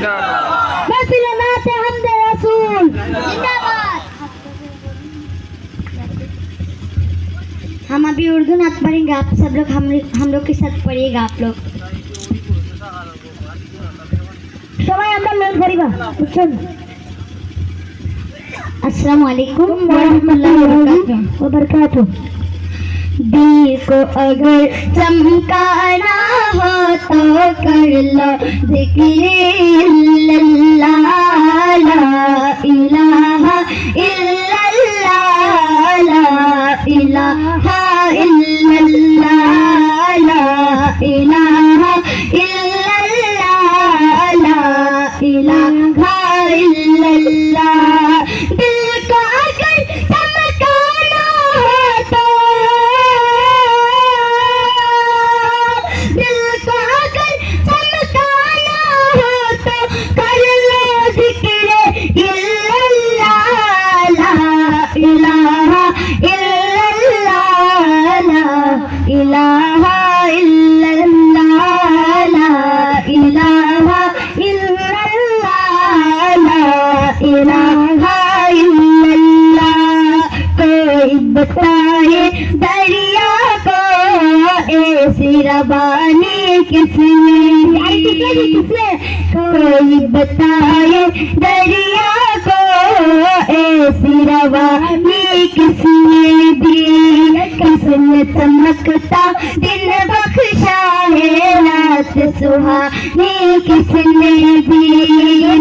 नाते हमदे रसूल जिंदाबाद। हम अभी उर्दू नात पढ़ेंगे, आप सब लोग हम लोग के साथ पढ़िएगा। आप लोग সবাই আমরা মেল করিবা বুঝছেন। अस्सलामु अलैकुम वरहमतुल्लाहि वबरकातुहू। दिल को अगर चमकाना हो तो कर लो ज़िक्र इल्लल्लाह, ला इलाहा इल्लल्लाह, ला इलाहा इल्लल्लाह, ला इलाहा इल्लल्लाह, ला इलाहा इल्लल्लाह। दिल को अगर चमकाना हो तो, दिल को अगर चमकाना हो तो कर लो ज़िक्र इल्लल्लाह, ला इलाहा इल्लल्लाह, ला इलाहा इल्लल्लाह, ला इलाहा इल्लल्लाह, ला इलाहा इल्लल्लाह। कोई बताए दरिया को ऐसी रवानी किसने, कोई बताए दरिया को ऐसी रवानी किसने दी, किसने चमकता दिन बख्शा है रात सुहानी किसने दी,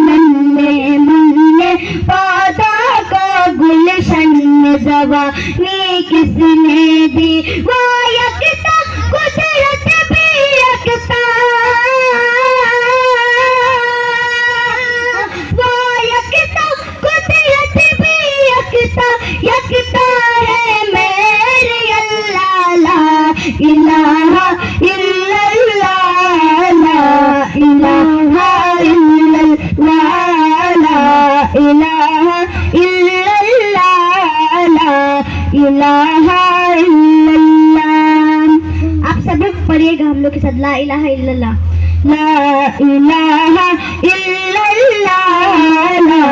नन्हे मुन्ने पौधा को गुलशन जवानी किसने दी। वो यकता कुदरत भी यकता, वो यकता कुदरत भी यकता, यकता है मेरे अल्लाह, ला इलाहा इल्लल्लाह, ला इलाहा इल्लल्लाह, ला इलाहा इल्लल्लाह, ला इलाहा इल्लल्लाह। आप सब लोग पढ़िएगा हम लोग के साथ, ला इलाहा इल्लल्लाह, ला इलाहा इल्लल्लाह, ला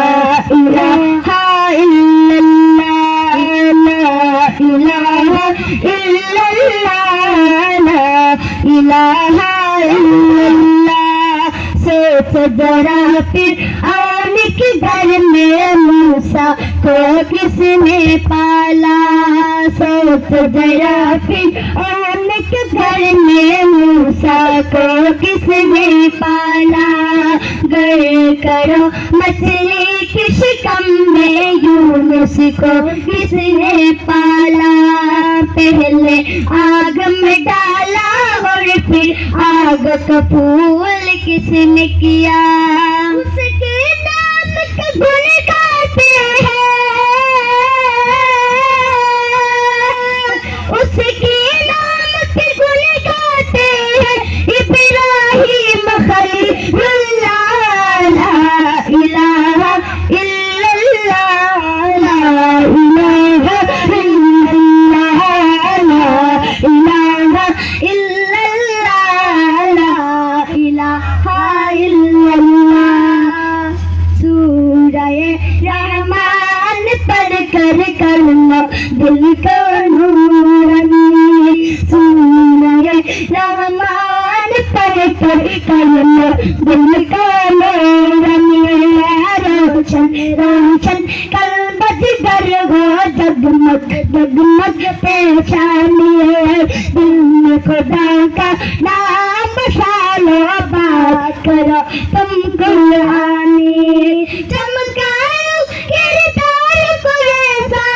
इलाहा इल्लल्लाह, ला इलाहा इल्लल्लाह, ला इलाहा इल्लल्लाह। सोच जरा फिर आने के घर में मूसा को किसने पाला, सोच जरा फिर आने के घर में मूसा को किसने पाला। गर करो मछली के शिकम में यूनुस को किसने पाला, पहले आग में डाला और फिर आग का फूल किसने किया। उसके नाम के गुण गाते हैं, उसके नाम के गुण गाते हैं इब्राहिम खलीलुल्लाह, ला इलाहा इल्लल्लाह, ला इलाहा इल्लल्लाह, ला इलाहा इल्लल्लाह, ला इलाहा इल्लल्लाह। सूरह रहमान पढ़ कर करना दिल को नूरानी, सूरह रहमान पढ़ कर करना दिल को नूरानी। रोशन रोशन कल्बत गर हो जगमग जगमग पेशानी, दिल में खुदा का नाम शालो बात करो तुम कुरानी। चमकाओ किरदार को ऐसा,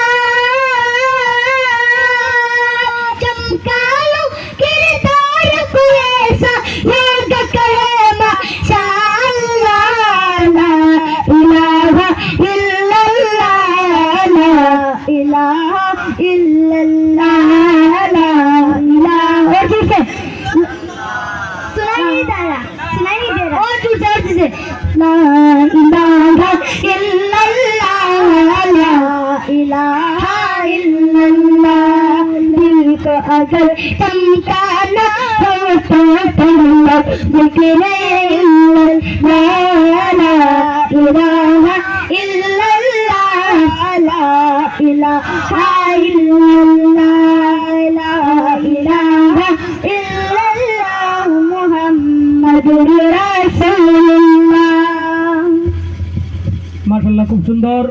चमकाओ किरदार को ऐसा लोग कहे माशाअल्लाह, ला इलाहा इल्लल्लाह, ला इलाहा इल्लल्लाह, ला इलाहा। ठीक है, सुनाई नहीं दे रहा, सुनाई नहीं दे रहा, और तू जोर से ला इलाहा इल्लल्लाह, ला इलाहा इल्लल्लाह। दिल को अगर चमकाना हो আস্তাগফিরুল্লাহ জিকিরে লা ইলাহা ইল্লাল্লাহ লা ইলাহা ইল্লাল্লাহ লা ইলাহা ইল্লাল্লাহ মুহাম্মাদুর রাসূলুল্লাহ। মাশাআল্লাহ, খুব সুন্দর।